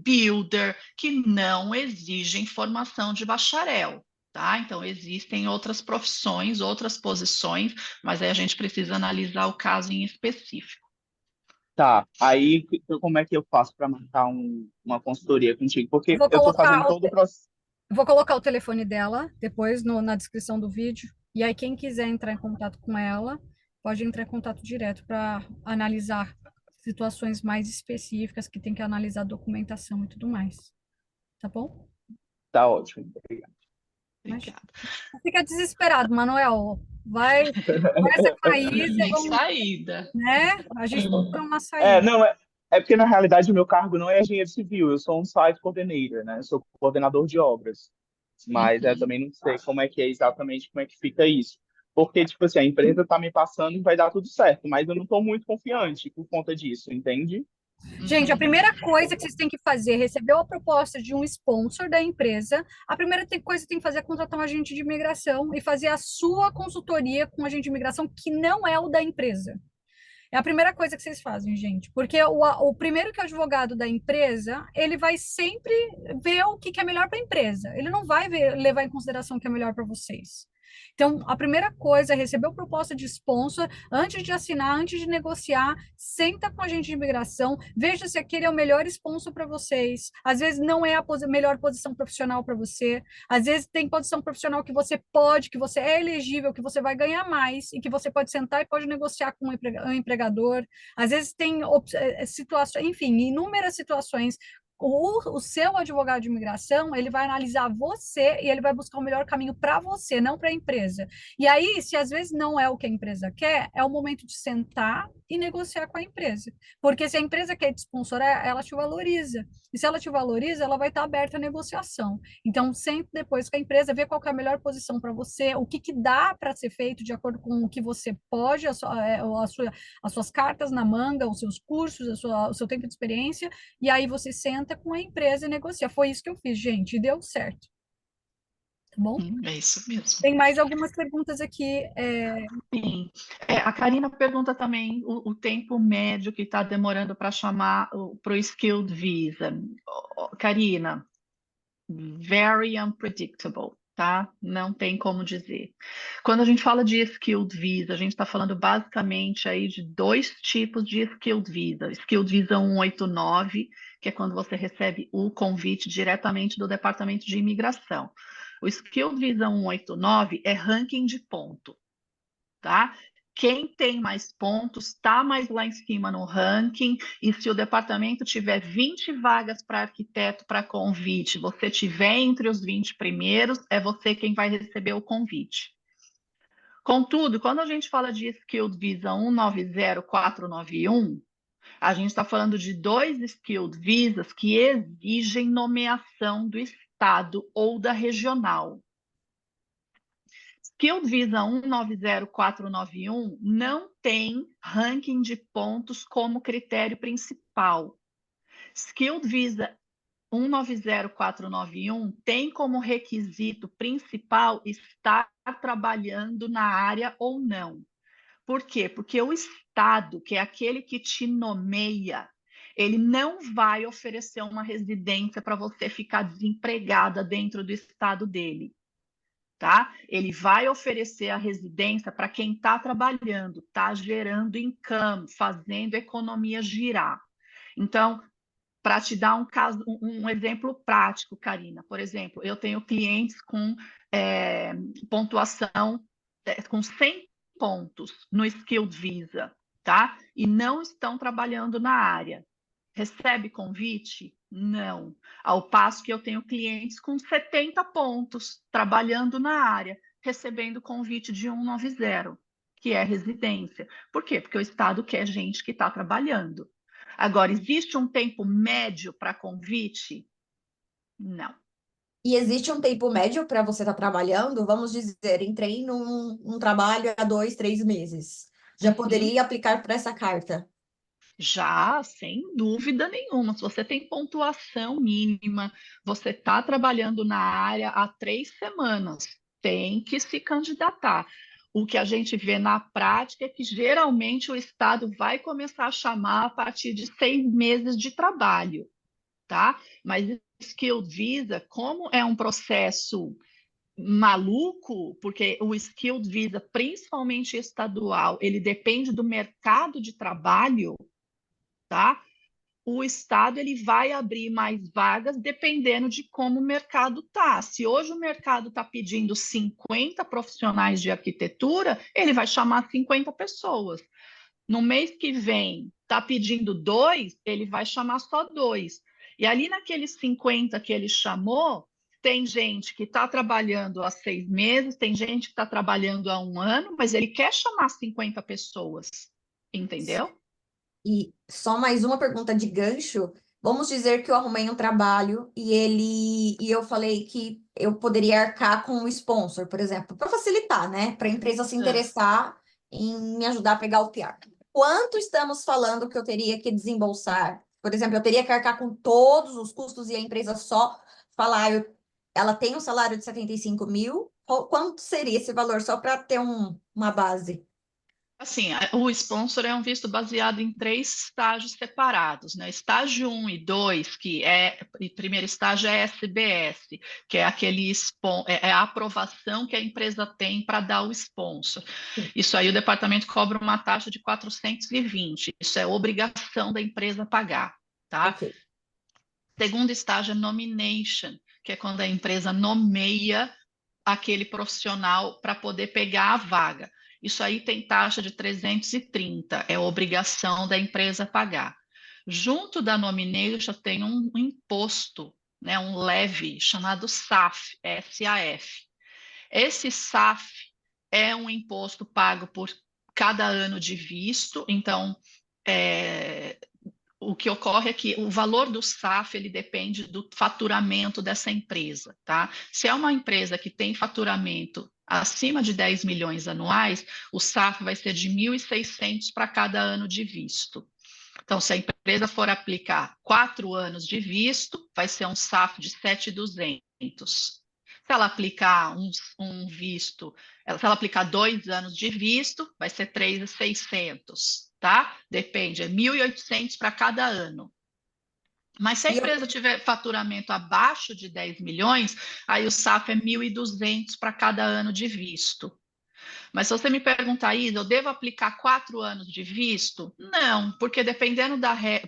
Builder, que não exigem formação de bacharel. Tá? Então, existem outras profissões, outras posições, mas aí a gente precisa analisar o caso em específico. Tá, aí como é que eu faço para marcar uma consultoria contigo? Porque Vou eu estou colocar fazendo todo o processo. Vou colocar o telefone dela depois na descrição do vídeo. E aí, quem quiser entrar em contato com ela, pode entrar em contato direto para analisar situações mais específicas, que tem que analisar documentação e tudo mais. Tá bom? Tá ótimo, obrigado. Obrigada. Não fica desesperado, Manuel. Vai, conversa com a Isa, Tem vamos, saída. né? A gente procura uma saída. Não, é porque na realidade o meu cargo não é engenheiro civil, eu sou um site coordinator, né? Eu sou coordenador de obras. Mas eu também não sei como é que é exatamente como é que fica isso. Porque, tipo assim, a empresa está me passando e vai dar tudo certo, mas eu não estou muito confiante por conta disso, entende? Gente, a primeira coisa que vocês têm que fazer, recebeu a proposta de um sponsor da empresa, a primeira coisa que tem que fazer é contratar um agente de imigração e fazer a sua consultoria com um agente de imigração que não é o da empresa. É a primeira coisa que vocês fazem, gente, porque o primeiro que é o advogado da empresa, ele vai sempre ver o que é melhor para a empresa. Ele não vai levar em consideração o que é melhor para vocês. Então, a primeira coisa é receber a proposta de sponsor, antes de assinar, antes de negociar, senta com a gente de imigração, veja se aquele é o melhor sponsor para vocês. Às vezes não é a melhor posição profissional para você, às vezes tem posição profissional que você pode, que você é elegível, que você vai ganhar mais e que você pode sentar e pode negociar com o empregador. Às vezes tem situações, enfim, inúmeras situações. O seu advogado de imigração, ele vai analisar você e ele vai buscar o melhor caminho para você, não para a empresa. E aí, se às vezes não é o que a empresa quer, é o momento de sentar e negociar com a empresa. Porque se a empresa quer te sponsorar, ela te valoriza. E se ela te valoriza, ela vai estar aberta à negociação. Então, sempre depois com a empresa, ver qual que é a melhor posição para você, o que, que dá para ser feito de acordo com o que você pode, as suas cartas na manga, os seus cursos, o seu tempo de experiência, e aí você senta com a empresa e negocia. Foi isso que eu fiz, gente, e deu certo. Tá bom? É isso mesmo. Tem mais algumas perguntas aqui. Sim. A Karina pergunta também o tempo médio que está demorando para chamar para o Skilled Visa. Karina, very unpredictable, tá? Não tem como dizer. Quando a gente fala de Skilled Visa, a gente está falando basicamente aí de dois tipos de Skilled Visa. Skilled Visa 189, que é quando você recebe o convite diretamente do Departamento de Imigração. O Skilled Visa 189 é ranking de ponto, tá? Quem tem mais pontos está mais lá em cima no ranking, e se o departamento tiver 20 vagas para arquiteto para convite, você tiver entre os 20 primeiros, é você quem vai receber o convite. Contudo, quando a gente fala de Skilled Visa 190491, a gente está falando de dois Skilled Visas que exigem nomeação do estado ou da regional. Skilled Visa 190491 não tem ranking de pontos como critério principal. Skilled Visa 190491 tem como requisito principal estar trabalhando na área ou não. Por quê? Porque o Estado, que é aquele que te nomeia, ele não vai oferecer uma residência para você ficar desempregada dentro do estado dele. Tá? Ele vai oferecer a residência para quem está trabalhando, está gerando income, fazendo a economia girar. Então, para te dar um exemplo prático, Karina, por exemplo, eu tenho clientes com pontuação com 100 pontos no Skilled Visa, tá? E não estão trabalhando na área. Recebe convite? Não. Ao passo que eu tenho clientes com 70 pontos, trabalhando na área, recebendo convite de 190, que é residência. Por quê? Porque o Estado quer gente que está trabalhando. Agora, existe um tempo médio para convite? Não. E existe um tempo médio para você estar trabalhando? Vamos dizer, entrei num trabalho há 2, 3 meses. Já poderia aplicar para essa carta? Já, sem dúvida nenhuma. Se você tem pontuação mínima, você está trabalhando na área há 3 semanas, tem que se candidatar. O que a gente vê na prática é que geralmente o Estado vai começar a chamar a partir de 6 meses de trabalho, tá? Mas Skilled Visa, como é um processo maluco, porque o Skilled Visa, principalmente estadual, ele depende do mercado de trabalho, tá? O Estado ele vai abrir mais vagas dependendo de como o mercado tá. Se hoje o mercado está pedindo 50 profissionais de arquitetura, ele vai chamar 50 pessoas. No mês que vem, está pedindo 2, ele vai chamar só 2. E ali naqueles 50 que ele chamou, tem gente que está trabalhando há 6 meses, tem gente que está trabalhando há 1 ano, mas ele quer chamar 50 pessoas, entendeu? E só mais uma pergunta de gancho. Vamos dizer que eu arrumei um trabalho e eu falei que eu poderia arcar com um sponsor, por exemplo, para facilitar, né? Para a empresa se interessar em me ajudar a pegar o PR. Quanto estamos falando que eu teria que desembolsar? Por exemplo, eu teria que arcar com todos os custos e a empresa só falar, ela tem um salário de 75 mil? Quanto seria esse valor só para ter uma base? Assim, o sponsor é um visto baseado em 3 estágios separados, né? Estágio 1 e 2, e primeiro estágio é SBS, que é é a aprovação que a empresa tem para dar o sponsor. Isso aí o departamento cobra uma taxa de 420, isso é obrigação da empresa pagar, tá? Ok. Segundo estágio é nomination, que é quando a empresa nomeia aquele profissional para poder pegar a vaga. Isso aí tem taxa de 330, é obrigação da empresa pagar. Junto da nomination tem um imposto, né, um levy chamado SAF, S-A-F. Esse SAF é um imposto pago por cada ano de visto, então é, o que ocorre é que o valor do SAF ele depende do faturamento dessa empresa, tá? Se é uma empresa que tem faturamento acima de 10 milhões anuais, o SAF vai ser de 1.600 para cada ano de visto. Então, se a empresa for aplicar 4 anos de visto, vai ser um SAF de 7.200. Se ela aplicar se ela aplicar 2 anos de visto, vai ser 3.600, tá? Depende, é 1.800 para cada ano. Mas se a E eu, empresa tiver faturamento abaixo de 10 milhões, aí o SAF é 1.200 para cada ano de visto. Mas se você me perguntar, Isa, eu devo aplicar 4 anos de visto? Não, porque dependendo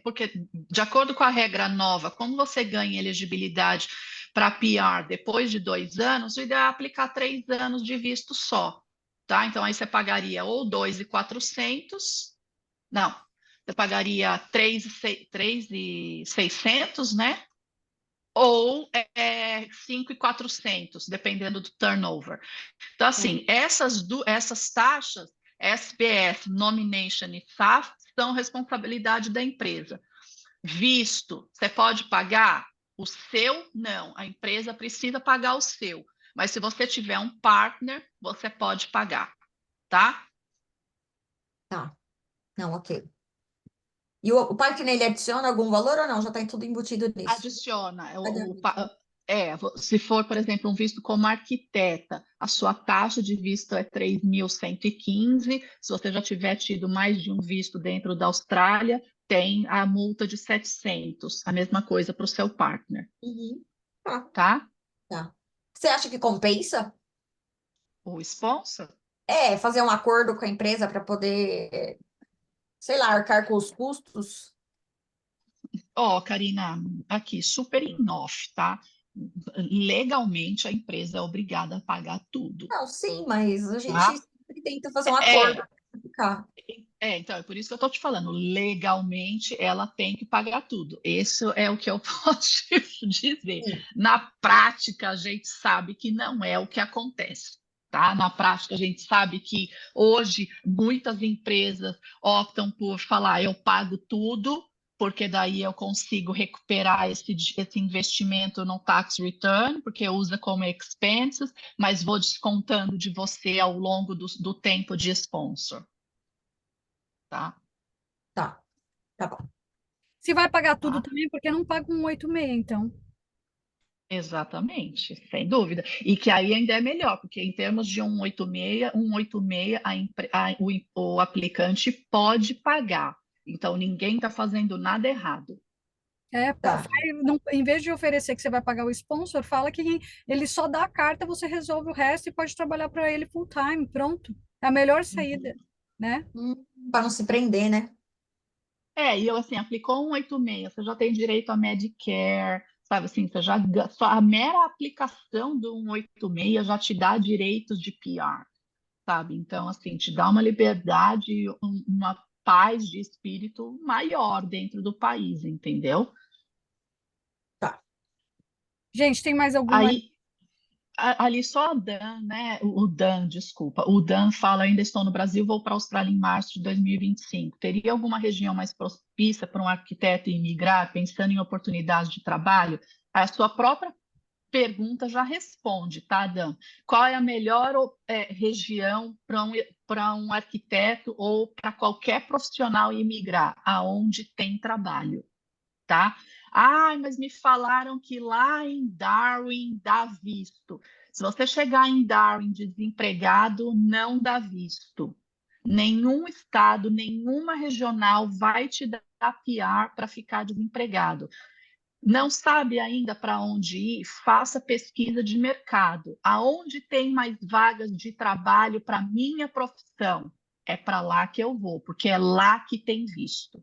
porque de acordo com a regra nova, como você ganha elegibilidade para PR depois de 2 anos, o ideal é aplicar 3 anos de visto só, tá? Então aí você pagaria ou 2.400, não, você pagaria 3.600, né? Ou 5.400, dependendo do turnover. Então, assim, essas taxas, SPS, Nomination e SAF, são responsabilidade da empresa. Visto, você pode pagar o seu? Não, a empresa precisa pagar o seu. Mas se você tiver um partner, você pode pagar, tá? tá, não, ok. E o partner, ele adiciona algum valor ou não? Já está tudo embutido nisso? Adiciona. Adiciona. Se for, por exemplo, um visto como arquiteta, a sua taxa de visto é 3.115. Se você já tiver tido mais de um visto dentro da Austrália, tem a multa de 700. A mesma coisa para o seu partner, Uhum. Tá, tá? tá. Você acha que compensa? O sponsor? É, fazer um acordo com a empresa para poder, sei lá, arcar com os custos? Ó, Karina, aqui, super in off, tá? Legalmente, a empresa é obrigada a pagar tudo, Não, sim, mas a gente tá? sempre tenta fazer um acordo É, pra ficar. então, é por isso que eu estou te falando, legalmente ela tem que pagar tudo. Isso é o que eu posso te dizer. Sim. Na prática, a gente sabe que não é o que acontece, tá? Na prática, a gente sabe que hoje muitas empresas optam por falar, eu pago tudo, porque daí eu consigo recuperar esse investimento no tax return, porque usa como expenses, mas vou descontando de você ao longo do tempo de sponsor, tá? Tá, tá bom. Se vai pagar tudo Tá? também, porque não paga um 86, então. Exatamente, sem dúvida. E que aí ainda é melhor, porque em termos de 186, o aplicante pode pagar. Então, ninguém está fazendo nada errado. Tá, Em vez de oferecer que você vai pagar o sponsor, fala que ele só dá a carta, você resolve o resto e pode trabalhar para ele full time, pronto. É a melhor saída, Uhum. né? para não se prender, né? E eu assim, aplicou 186, você já tem direito a Medicare, sabe assim, só a mera aplicação do 186 já te dá direitos de PR. Sabe? Então, assim, te dá uma liberdade, uma paz de espírito maior dentro do país, entendeu? Tá. Gente, tem mais alguma? Aí, ali só a Dan, né? O Dan, desculpa. O Dan fala: ainda estou no Brasil, vou para a Austrália em março de 2025. Teria alguma região mais propícia para um arquiteto imigrar, pensando em oportunidades de trabalho? A sua própria pergunta já responde, tá, Dan? Qual é a melhor região para um arquiteto ou para qualquer profissional imigrar? Aonde tem trabalho, tá? Ah, mas me falaram que lá em Darwin dá visto. Se você chegar em Darwin desempregado, não dá visto. Nenhum estado, nenhuma regional vai te dar PR para ficar desempregado. Não sabe ainda para onde ir? Faça pesquisa de mercado. Aonde tem mais vagas de trabalho para minha profissão? É para lá que eu vou, porque é lá que tem visto.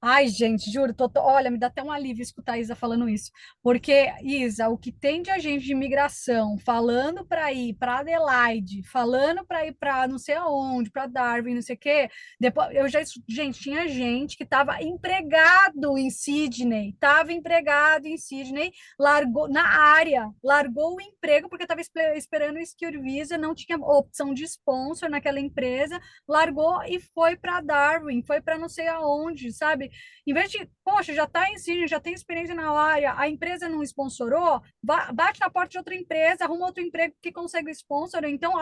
Ai, gente, juro, olha, me dá até um alívio escutar a Isa falando isso. Porque, Isa, o que tem de agente de imigração falando para ir para Adelaide, falando para ir para não sei aonde, para Darwin, não sei o quê. Depois, gente, tinha gente que estava empregado em Sydney, largou na área, largou o emprego porque estava esperando o Skill Visa, não tinha opção de sponsor naquela empresa, largou e foi para Darwin, foi para não sei aonde, sabe? Em vez de, poxa, já está em si, já tem experiência na área, a empresa não sponsorou, bate na porta de outra empresa, arruma outro emprego que consegue sponsor, então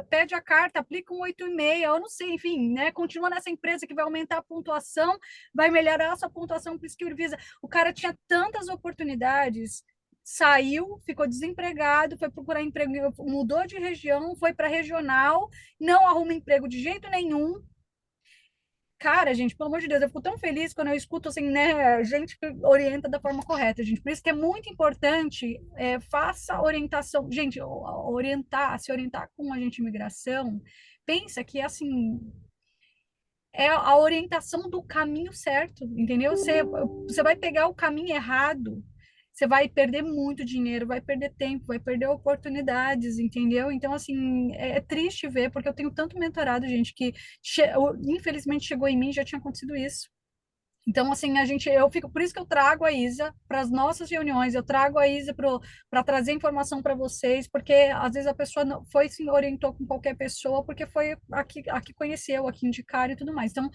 pede a carta, aplica um 8,5, eu não sei, enfim, né? Continua nessa empresa que vai aumentar a pontuação, vai melhorar a sua pontuação para o Skill Visa. O cara tinha tantas oportunidades, saiu, ficou desempregado, foi procurar emprego, mudou de região, foi para regional, não arruma emprego de jeito nenhum. Cara, gente, pelo amor de Deus, eu fico tão feliz quando eu escuto assim, né, gente que orienta da forma correta, gente. Por isso que é muito importante, faça orientação. Gente, se orientar com um agente de imigração, pensa que, assim, é a orientação do caminho certo, entendeu? Você vai pegar o caminho errado, você vai perder muito dinheiro, vai perder tempo, vai perder oportunidades, entendeu? Então, assim, é triste ver, porque eu tenho tanto mentorado, gente, que infelizmente chegou em mim e já tinha acontecido isso. Então, assim, eu fico, por isso que eu trago a Isa para as nossas reuniões, eu trago a Isa para trazer informação para vocês, porque às vezes a pessoa não, se orientou com qualquer pessoa, porque foi a que conheceu, a que indicaram e tudo mais. Então,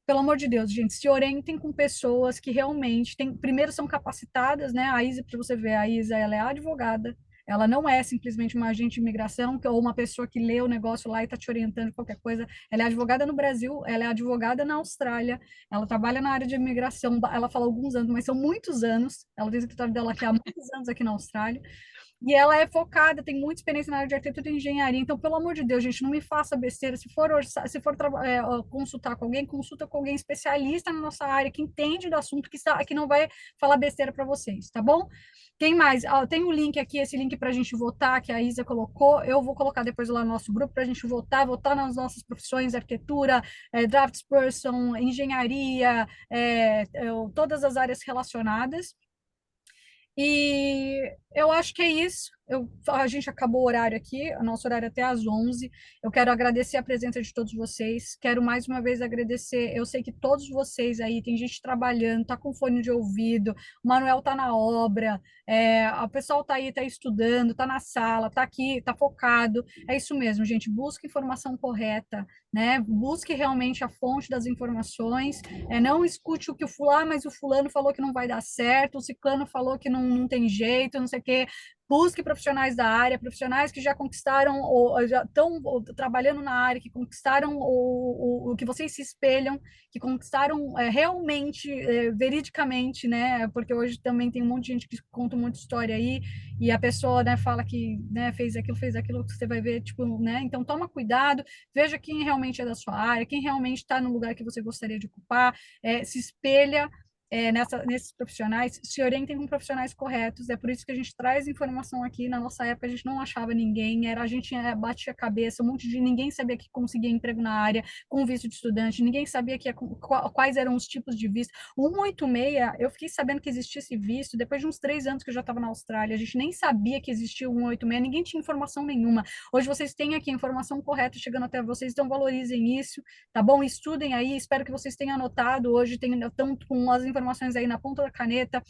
pelo amor de Deus, gente, se orientem com pessoas que realmente primeiro são capacitadas, né? A Isa, para você ver, a Isa, ela é advogada, ela não é simplesmente uma agente de imigração ou uma pessoa que lê o negócio lá e está te orientando qualquer coisa. Ela é advogada no Brasil, ela é advogada na Austrália, ela trabalha na área de imigração, ela fala alguns anos, mas são muitos anos. Ela tem o escritório dela aqui há muitos anos aqui na Austrália. E ela é focada, tem muita experiência na área de arquitetura e engenharia. Então, pelo amor de Deus, gente, não me faça besteira. Se for consultar com alguém, consulta com alguém especialista na nossa área, que entende do assunto, que não vai falar besteira para vocês, tá bom? Quem mais? Tem um link aqui, esse link para a gente votar, que a Isa colocou. Eu vou colocar depois lá no nosso grupo para a gente votar nas nossas profissões, arquitetura, draftsperson, engenharia, todas as áreas relacionadas. E eu acho que é isso. A gente acabou o horário aqui, o nosso horário é até às 11. Eu quero agradecer a presença de todos vocês. Quero mais uma vez agradecer. Eu sei que todos vocês aí, tem gente trabalhando, tá com fone de ouvido, o Manuel tá na obra, o pessoal tá aí, tá estudando, tá na sala, tá aqui, tá focado. É isso mesmo, gente. Busque informação correta, né? Busque realmente a fonte das informações. Não escute o que mas o fulano falou que não vai dar certo, o ciclano falou que não tem jeito, não sei o quê. Busque profissionais da área, profissionais que já conquistaram, ou já estão trabalhando na área, que conquistaram o que vocês se espelham, que conquistaram realmente, veridicamente, né? Porque hoje também tem um monte de gente que conta um monte de história aí, e a pessoa, né, fala que, né, fez aquilo, você vai ver, tipo, né? Então, toma cuidado, veja quem realmente é da sua área, quem realmente está no lugar que você gostaria de ocupar, se espelha nesses profissionais, se orientem com profissionais corretos. É por isso que a gente traz informação aqui. Na nossa época, a gente não achava ninguém, a gente batia a cabeça, ninguém sabia que conseguia emprego na área com visto de estudante, ninguém sabia quais eram os tipos de visto. O 186, eu fiquei sabendo que existia esse visto depois de uns 3 anos que eu já estava na Austrália. A gente nem sabia que existia o 186, ninguém tinha informação nenhuma. Hoje vocês têm aqui a informação correta chegando até vocês, então valorizem isso, tá bom? Estudem aí, espero que vocês tenham anotado hoje, estão com as informações aí na ponta da caneta.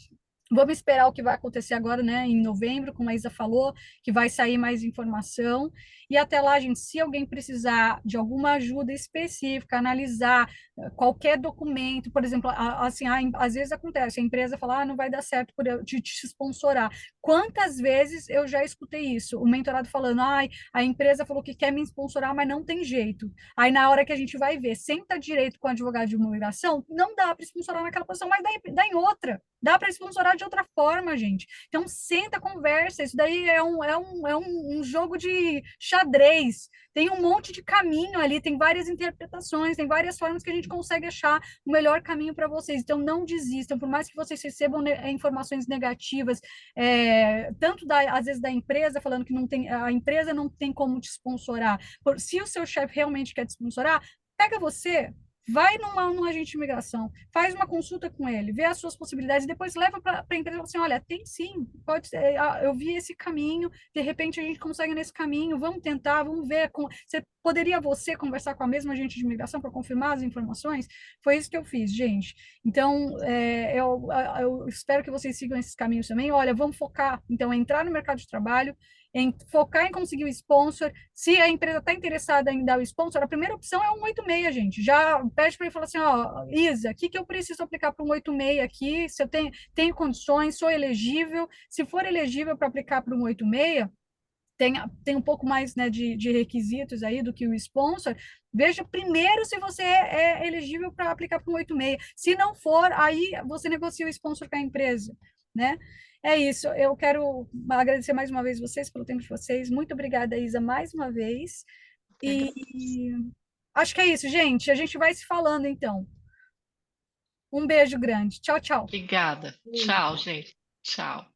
Vamos esperar o que vai acontecer agora, né, em novembro, como a Isa falou, que vai sair mais informação. E até lá, gente, se alguém precisar de alguma ajuda específica, analisar qualquer documento, por exemplo, assim, às vezes acontece, a empresa fala, não vai dar certo por eu te sponsorar. Quantas vezes eu já escutei isso? O mentorado falando, a empresa falou que quer me sponsorar, mas não tem jeito. Aí, na hora que a gente vai ver, senta direito com o advogado de imigração, não dá para sponsorar naquela posição, mas dá em outra. Dá para sponsorar de outra forma, gente. Então, senta, conversa. Isso daí é um jogo de xadrez. Tem um monte de caminho ali, tem várias interpretações, tem várias formas que a gente consegue achar o melhor caminho para vocês. Então, não desistam, por mais que vocês recebam informações negativas, tanto às vezes da empresa, falando que não tem, a empresa não tem como te sponsorar. Se o seu chefe realmente quer te sponsorar, pega você, vai num agente de imigração, faz uma consulta com ele, vê as suas possibilidades e depois leva para a empresa e fala assim, olha, tem sim, pode ser, eu vi esse caminho, de repente a gente consegue nesse caminho, vamos tentar, vamos ver. Poderia você conversar com a mesma agente de imigração para confirmar as informações? Foi isso que eu fiz, gente. Então, eu espero que vocês sigam esses caminhos também. Olha, vamos focar, então, em entrar no mercado de trabalho, em focar em conseguir o sponsor. Se a empresa está interessada em dar o sponsor, a primeira opção é um 86, gente. Já pede para ele falar assim, ó, Isa, o que eu preciso aplicar para um 86 aqui? Se eu tenho condições, sou elegível. Se for elegível para aplicar para um 86, tem um pouco mais, né, de requisitos aí do que o sponsor, veja primeiro se você é elegível para aplicar para um 86. Se não for, aí você negocia o sponsor com a empresa, né? É isso, eu quero agradecer mais uma vez vocês pelo tempo de vocês. Muito obrigada, Isa, mais uma vez. E acho que é isso, gente. A gente vai se falando, então. Um beijo grande. Tchau, tchau. Obrigada. Tchau, gente. Tchau.